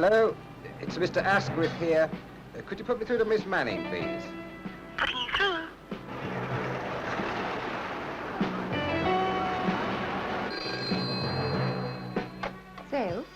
Hello, it's Mr. Asquith here. Could you put me through to Miss Manning, please? Putting you through. Sales?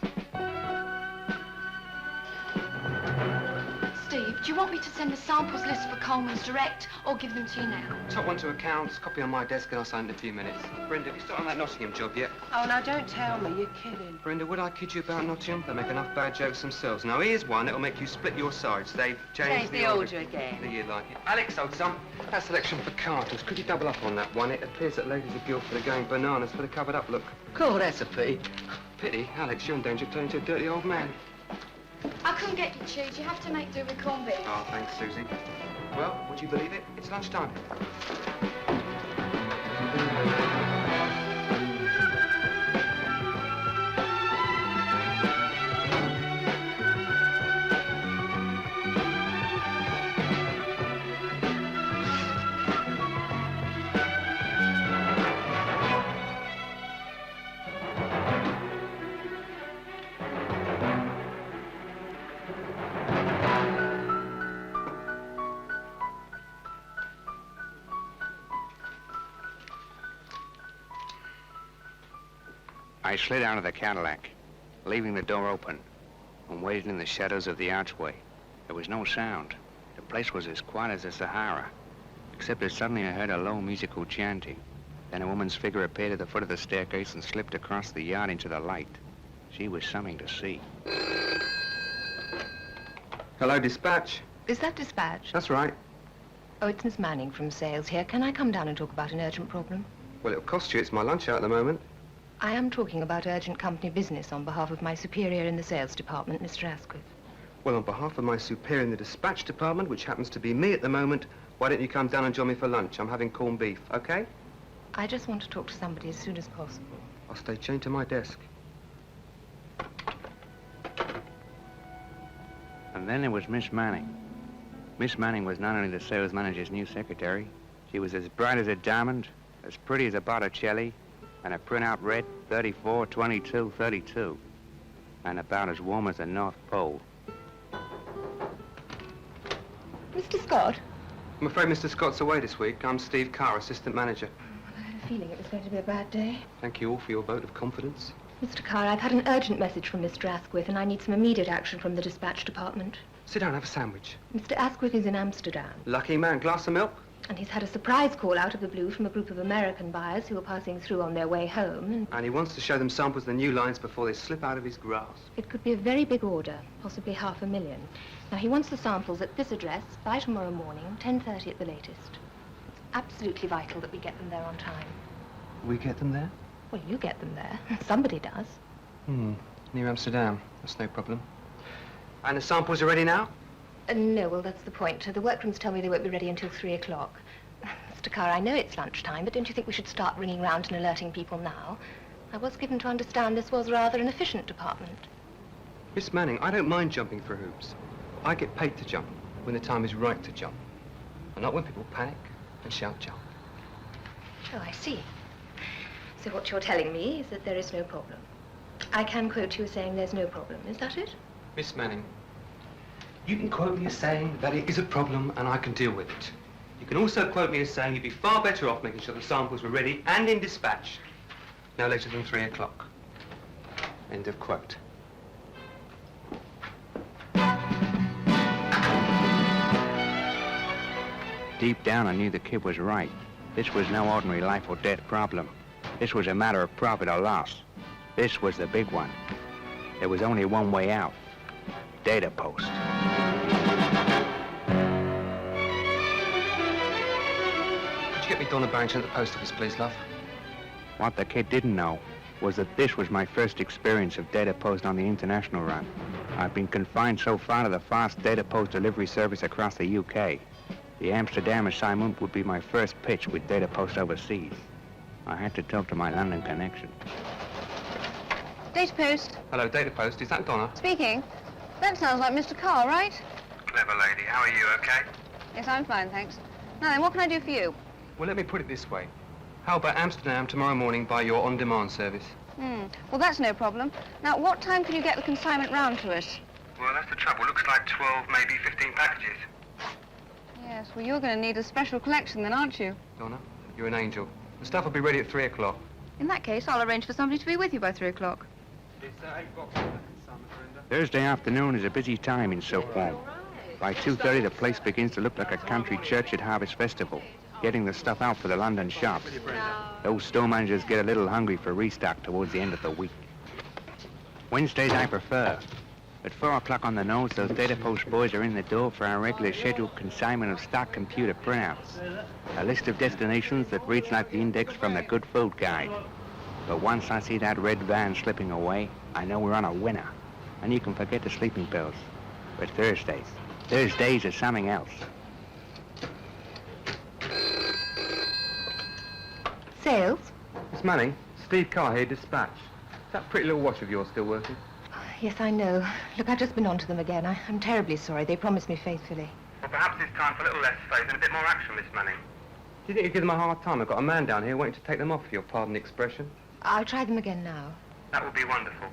Steve, do you want me to send a samples list for Coleman's direct or give them to you now? Top one to accounts, copy on my desk, and I'll sign in a few minutes. Brenda, have you started on that Nottingham job yet? Oh, now don't tell me. You're kidding. Brenda, would I kid you about Nottingham? They make enough bad jokes themselves. Now, here's one that'll make you split your sides. They've changed the order again. Do you like it? Alex, old son, that selection for carters. Could you double up on that one? It appears that ladies are guilty of going bananas for the covered up look. Cool recipe. Pity. Alex, you're in danger of turning into a dirty old man. I couldn't get you cheese. You have to make do with corned beef. Oh, thanks, Susie. Well, would you believe it? It's lunchtime. I slid out of the Cadillac, leaving the door open, and waited in the shadows of the archway. There was no sound. The place was as quiet as the Sahara, except that suddenly I heard a low musical chanting. Then a woman's figure appeared at the foot of the staircase and slipped across the yard into the light. She was something to see. Hello, dispatch. Is that dispatch? That's right. Oh, it's Miss Manning from sales here. Can I come down and talk about an urgent problem? Well, it'll cost you. It's my lunch hour at the moment. I am talking about urgent company business on behalf of my superior in the sales department, Mr. Asquith. Well, on behalf of my superior in the dispatch department, which happens to be me at the moment, why don't you come down and join me for lunch? I'm having corned beef, okay? I just want to talk to somebody as soon as possible. I'll stay chained to my desk. And then there was Miss Manning. Miss Manning was not only the sales manager's new secretary, she was as bright as a diamond, as pretty as a Botticelli, and a printout read 34, 22, 32, and about as warm as the North Pole. Mr. Scott? I'm afraid Mr. Scott's away this week. I'm Steve Carr, assistant manager. I had a feeling it was going to be a bad day. Thank you all for your vote of confidence. Mr. Carr, I've had an urgent message from Mr. Asquith, and I need some immediate action from the dispatch department. Sit down, have a sandwich. Mr. Asquith is in Amsterdam, Lucky man, glass of milk? and he's had a surprise call out of the blue from a group of American buyers who were passing through on their way home, And he wants to show them samples of the new lines before they slip out of his grasp. it could be a very big order, possibly $500,000. Now, he wants the samples at this address by tomorrow morning, 10:30 at the latest. It's absolutely vital that we get them there on time. We get them there? Well, you get them there. Somebody does. Near Amsterdam. That's no problem. And the samples are ready now? No, well, that's the point. The workrooms tell me they won't be ready until 3 o'clock. Mr. Carr, I know it's lunchtime, but don't you think we should start ringing round and alerting people now? I was given to understand this was rather an efficient department. Miss Manning, I don't mind jumping for hoops. I get paid to jump when the time is right to jump. And not when people panic and shout jump. Oh, I see. So what you're telling me is that there is no problem. I can quote you as saying there's no problem. Is that it? Miss Manning, you can quote me as saying that it is a problem and I can deal with it. You can also quote me as saying you'd be far better off making sure the samples were ready and in dispatch no later than 3 o'clock. End of quote. Deep down, I knew the kid was right. This was no ordinary life or death problem. This was a matter of profit or loss. This was the big one. There was only one way out. Data post. Could you get me Donna Barrington at the post office, please, love? What the kid didn't know was that this was my first experience of data post on the international run. I've been confined so far to the fast data post delivery service across the UK. The Amsterdam assignment would be my first pitch with data post overseas. I had to talk to my London connection. Data post. Hello, data post. Is that Donna? Speaking. That sounds like Mr. Carr, right? Clever lady. How are you, okay? Yes, I'm fine, thanks. Now then, what can I do for you? Well, let me put it this way. How about Amsterdam tomorrow morning by your on-demand service? Well, that's no problem. Now, what time can you get the consignment round to us? Well, that's the trouble. Looks like 12, maybe 15 packages. Yes, well, you're going to need a special collection then, aren't you? Donna, you're an angel. The stuff will be ready at 3 o'clock. In that case, I'll arrange for somebody to be with you by 3 o'clock. It's 8 boxes, Simon Brenda. Thursday afternoon is a busy time in Silkworm. By 2:30, the place begins to look like a country church at Harvest Festival, getting the stuff out for the London shops. Those store managers get a little hungry for restock towards the end of the week. Wednesdays I prefer. At 4 o'clock on the nose, those data post boys are in the door for our regular scheduled consignment of stock computer printouts. A list of destinations that reads like the index from the Good Food Guide. But once I see that red van slipping away, I know we're on a winner. And you can forget the sleeping pills. But Thursdays are something else. Sales? Miss Manning, Steve Carr here, dispatch. Is that pretty little watch of yours still working? Yes, I know. Look, I've just been on to them again. I'm terribly sorry. They promised me faithfully. Well, perhaps it's time for a little less faith and a bit more action, Miss Manning. Do you think you give them a hard time? I've got a man down here waiting to take them off, if you'll pardon the expression. I'll try them again now. That would be wonderful.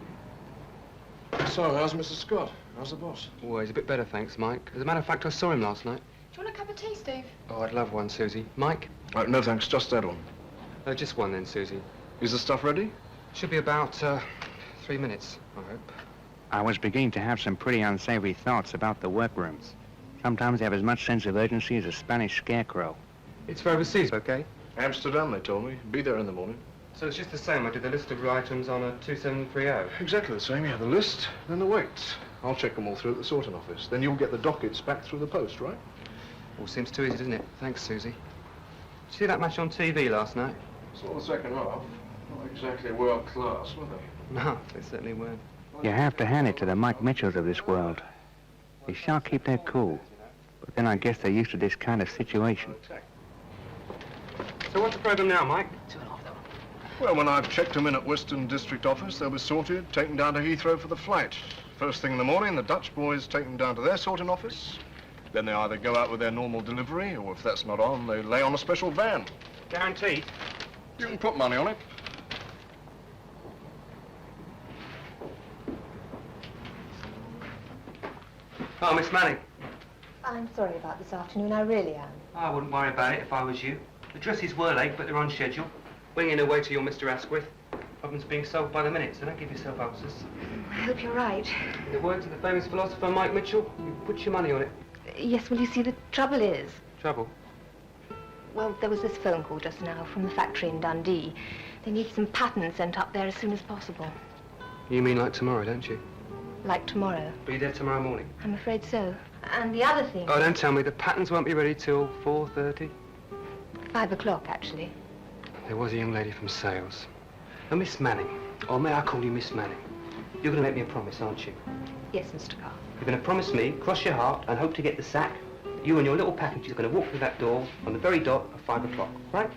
So, how's Mr. Scott? How's the boss? Oh, he's a bit better, thanks, Mike. As a matter of fact, I saw him last night. Do you want a cup of tea, Steve? Oh, I'd love one, Susie. Mike? No, thanks. Just that one. Just one then, Susie. Is the stuff ready? Should be about 3 minutes, I hope. I was beginning to have some pretty unsavory thoughts about the workrooms. Sometimes they have as much sense of urgency as a Spanish scarecrow. It's for overseas, okay? Amsterdam, they told me. Be there in the morning. So it's just the same. I did the list of items on a 2730. Exactly the same. You have the list, then the weights. I'll check them all through at the sorting office. Then you'll get the dockets back through the post, right? All seems too easy, doesn't it? Thanks, Susie. Did you see that match on TV last night? Saw the second half. Not exactly world class, were they? No, they certainly weren't. You have to hand it to the Mike Mitchells of this world. They shall keep their cool. But then I guess they're used to this kind of situation. So what's the program now, Mike? Well, when I've checked them in at Western District Office, they'll be sorted, taken down to Heathrow for the flight. First thing in the morning, the Dutch boys take them down to their sorting office. Then they either go out with their normal delivery, or if that's not on, they lay on a special van. Guaranteed. You can put money on it. Oh, Miss Manning. I'm sorry about this afternoon. I really am. I wouldn't worry about it if I was you. The dresses were late, but they're on schedule. Winging away to your Mr. Asquith. Problem's being solved by the minute, so don't give yourself ulcers. I hope you're right. In the words of the famous philosopher Mike Mitchell, you put your money on it. Yes, well, you see, the trouble is... Trouble? Well, there was this phone call just now from the factory in Dundee. They need some patterns sent up there as soon as possible. You mean like tomorrow, don't you? Like tomorrow. Be there tomorrow morning. I'm afraid so. And the other thing... Oh, don't tell me. The patterns won't be ready till 4:30. 5 o'clock, actually. There was a young lady from sales. A Miss Manning. Or may I call you Miss Manning? You're going to make me a promise, aren't you? Yes, Mr. Carr. You're going to promise me, cross your heart, and hope to get the sack. You and your little package are going to walk through that door on the very dot of 5 o'clock, right?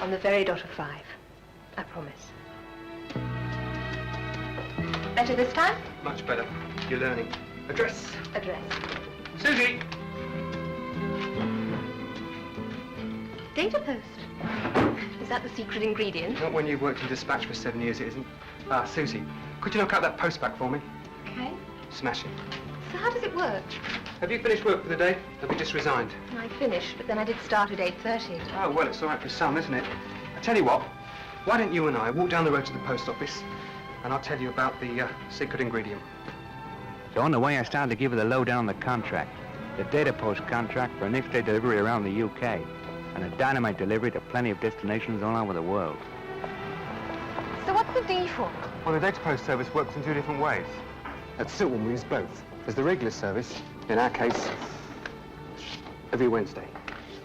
On the very dot of 5. I promise. Better this time? Much better. You're learning. Address. Address. Susie! Data post. Is that the secret ingredient? Not when you've worked in dispatch for 7 years, it isn't. Ah, Susie, could you knock out that post back for me? Okay. Smash it. So how does it work? Have you finished work for the day? Have you just resigned? I finished, but then I did start at 8:30. Oh, well, it's all right for some, isn't it? I tell you what, why don't you and I walk down the road to the post office, and I'll tell you about the secret ingredient. So on the way, I started to give her the lowdown on the contract. The data post contract for a next-day delivery around the UK, and a dynamite delivery to plenty of destinations all over the world. So what's the D for? Well, the data post service works in 2 different ways. At Siltwood, we use both. There's the regular service, in our case, every Wednesday.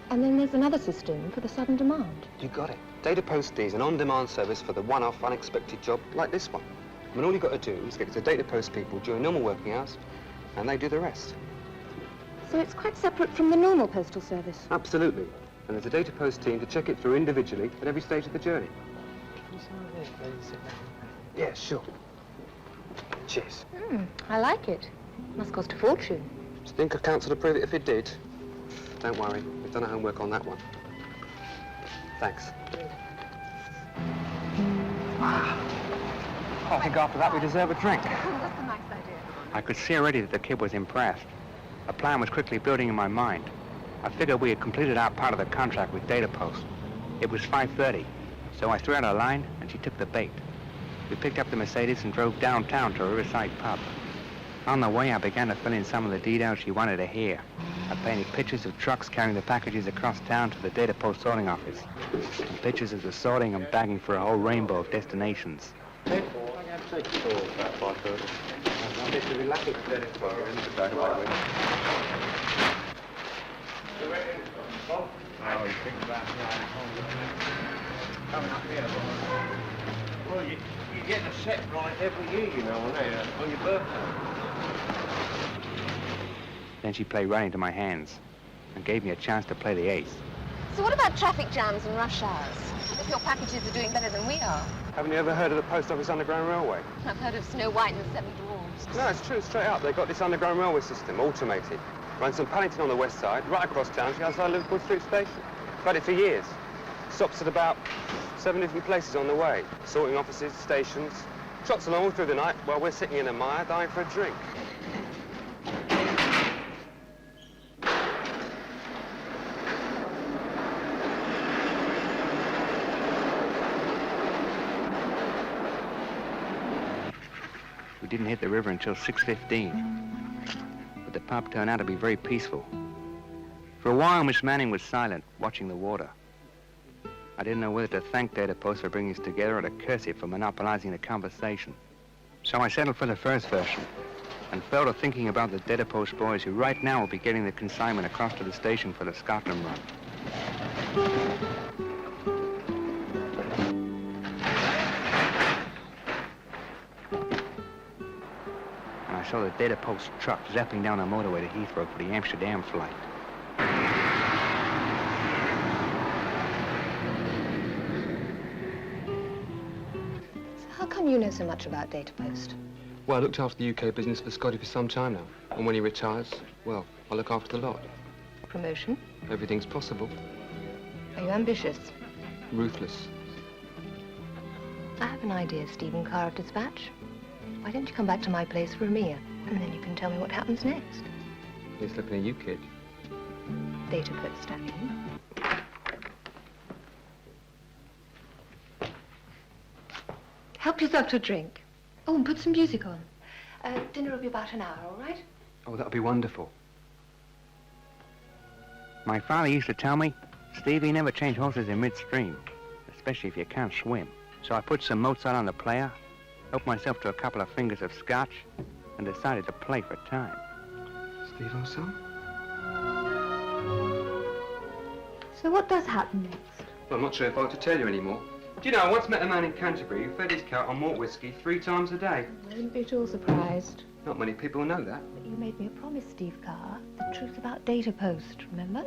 And then there's another system for the sudden demand. You got it. Data Post D is an on-demand service for the one-off, unexpected job like this one. I mean, all you've got to do is get it to Data Post people during normal working hours, and they do the rest. So it's quite separate from the normal postal service. Absolutely. And there's a Data Post team to check it through individually at every stage of the journey. Yeah, sure. Cheers. I like it. Must cost a fortune. Do you think a council would approve it if it did? Don't worry, we've done our homework on that one. Thanks. I think after that we deserve a drink. That's a nice idea. I could see already that the kid was impressed. A plan was quickly building in my mind. I figured we had completed our part of the contract with Data Post. It was 5:30, so I threw out a line and she took the bait. We picked up the Mercedes and drove downtown to a riverside pub. On the way, I began to fill in some of the details she wanted to hear. I painted pictures of trucks carrying the packages across town to the Data Post sorting office, and pictures of the sorting and bagging for a whole rainbow of destinations. Coming up here, well, you get a set right every year, you know, on your birthday. Then she played right into my hands and gave me a chance to play the ace. So what about traffic jams and rush hours? If your packages are doing better than we are. Haven't you ever heard of the Post Office Underground Railway? I've heard of Snow White and the Seven Dwarfs. No, it's true, straight up. They've got this underground railway system, automated. Runs from Paddington on the west side, right across town to outside Liverpool Street Station. Had it for years. Stops at about 7 different places on the way. Sorting offices, stations. Trots along all through the night while we're sitting in a mire dying for a drink. We didn't hit the river until 6:15. But the pub turned out to be very peaceful. For a while, Miss Manning was silent, watching the water. I didn't know whether to thank Data Post for bringing us together or to curse it for monopolizing the conversation. So I settled for the first version and fell to thinking about the Data Post boys who right now will be getting the consignment across to the station for the Scotland run. And I saw the Data Post truck zapping down the motorway to Heathrow for the Amsterdam flight. How come you know so much about Data Post? Well, I looked after the UK business for Scotty for some time now. And when he retires, well, I'll look after the lot. Promotion? Everything's possible. Are you ambitious? Ruthless. I have an idea, Stephen Carr of Dispatch. Why don't you come back to my place for a meal? And then you can tell me what happens next. He's looking at you, kid. Data Post, I mean. Help yourself to a drink. Oh, and put some music on. Dinner will be about an hour, all right? Oh, that'll be wonderful. My father used to tell me, Stevie, never change horses in midstream, especially if you can't swim. So I put some Mozart on the player, helped myself to a couple of fingers of scotch, and decided to play for time. Steve, old son? So what does happen next? Well, I'm not sure if I ought to tell you anymore. Do you know, I once met a man in Canterbury who fed his cat on malt whiskey 3 times a day. I wouldn't be at all surprised. Not many people know that. But you made me a promise, Steve Carr. The truth about Data Post, remember?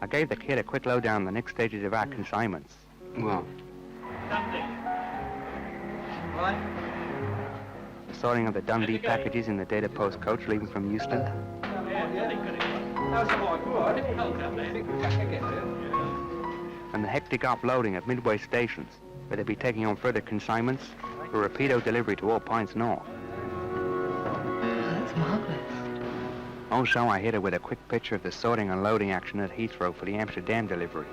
I gave the kid a quick lowdown on the next stages of our consignments. Well, The sorting of the Dundee packages in the Data Post coach leaving from Euston. And the hectic offloading at midway stations, where they'll be taking on further consignments for rapido delivery to all points north. That's marvelous. Also, I hit her with a quick picture of the sorting and loading action at Heathrow for the Amsterdam delivery.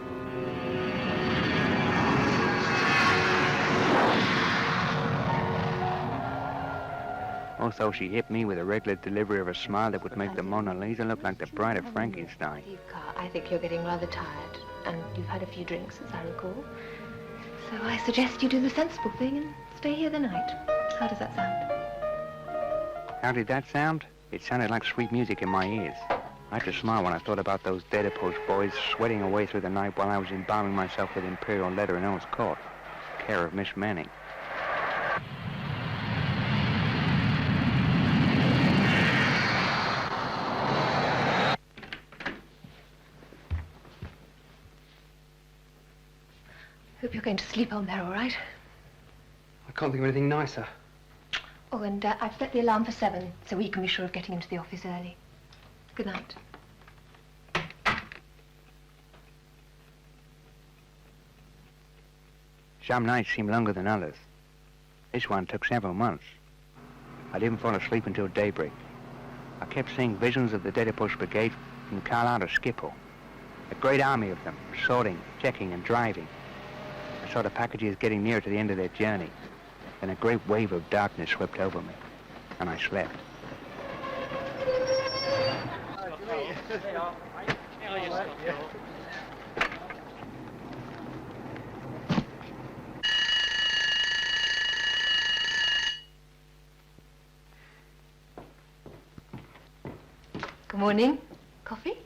Also, she hit me with a regular delivery of a smile that would make the Mona Lisa look like the bride of Frankenstein. Steve Carr, I think you're getting rather tired. And you've had a few drinks, as I recall. So I suggest you do the sensible thing and stay here the night. How does that sound? How did that sound? It sounded like sweet music in my ears. I had to smile when I thought about those Data Post boys sweating away through the night while I was embalming myself with Imperial leather in Earl's Court, care of Miss Manning. Hope you're going to sleep on there, all right? I can't think of anything nicer. Oh, and I've set the alarm for 7, so we can be sure of getting into the office early. Good night. Some nights seem longer than others. This one took several months. I didn't fall asleep until daybreak. I kept seeing visions of the data post brigade from Carlisle to Schiphol. A great army of them, sorting, checking, and driving. I saw the packages getting near to the end of their journey. Then a great wave of darkness swept over me, and I slept. Good morning. Coffee?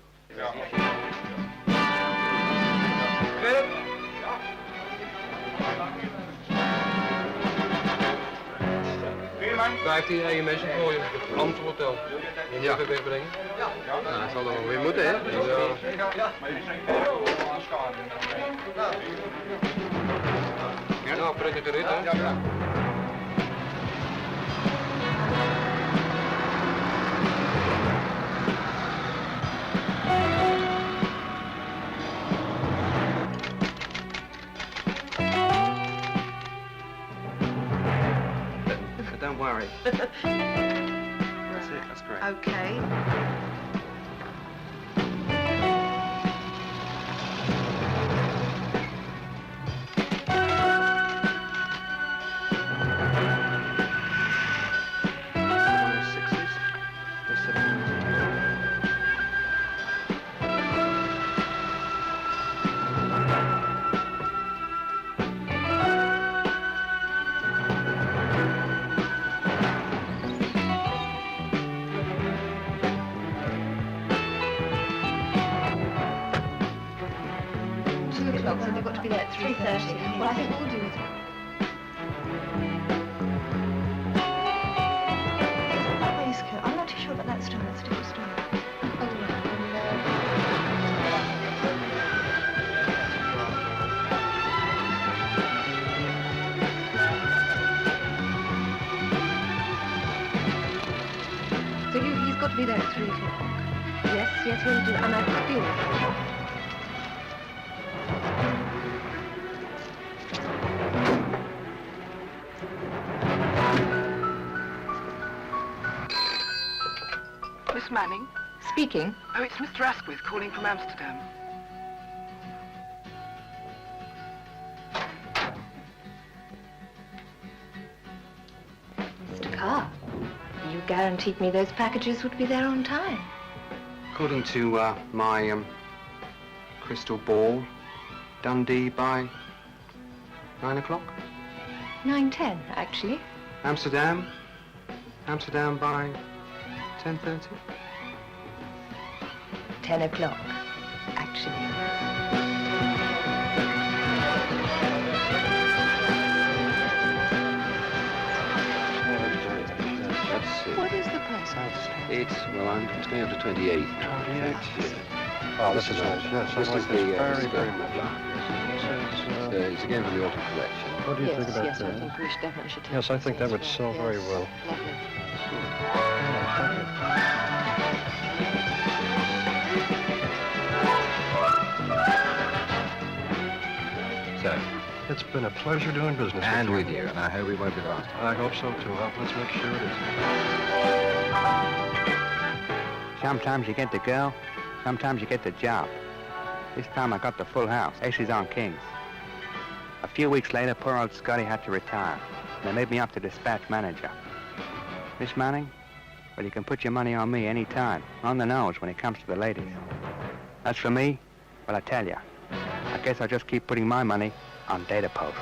Je mensen voor je. Amstel Hotel. Je moet het wegbrengen. Nou, dat zal er wel weer moeten, hè? Ja. Nou, prettige rit, hè? Don't worry. That's it, that's great. Okay. So they've got to be there at 3:30. Well, I think what we'll do is... That waistcoat, I'm not too sure about that stone. That's a different stone. Oh, yeah. So he's got to be there at 3 o'clock. Yes, he'll do. And I feel... Miss Manning? Speaking. Oh, it's Mr. Asquith calling from Amsterdam. Mr. Carr, you guaranteed me those packages would be there on time. According to my crystal ball, Dundee by 9 o'clock. 9:10, actually. Amsterdam by 10:30. 10 o'clock, actually. What is the price? It's, well, I'm going up to 28. 28. Oh, this is nice. Yes, This I is like the, this very, this is very the- much. It's again from the autumn collection. What do you think about Yes, I that? think we should definitely should take Yes, I think that would as sell very well. Lovely. So, It's been a pleasure doing business and with with you, and I hope it won't be the last. I hope so too. Well, let's make sure it is. Sometimes you get the girl, sometimes you get the job. This time I got the full house, aces on kings. A few weeks later, poor old Scotty had to retire. They made me up to dispatch manager. Miss Manning, well, you can put your money on me any time, on the nose when it comes to the ladies. As for me, well, I tell ya, I guess I'll just keep putting my money on data post.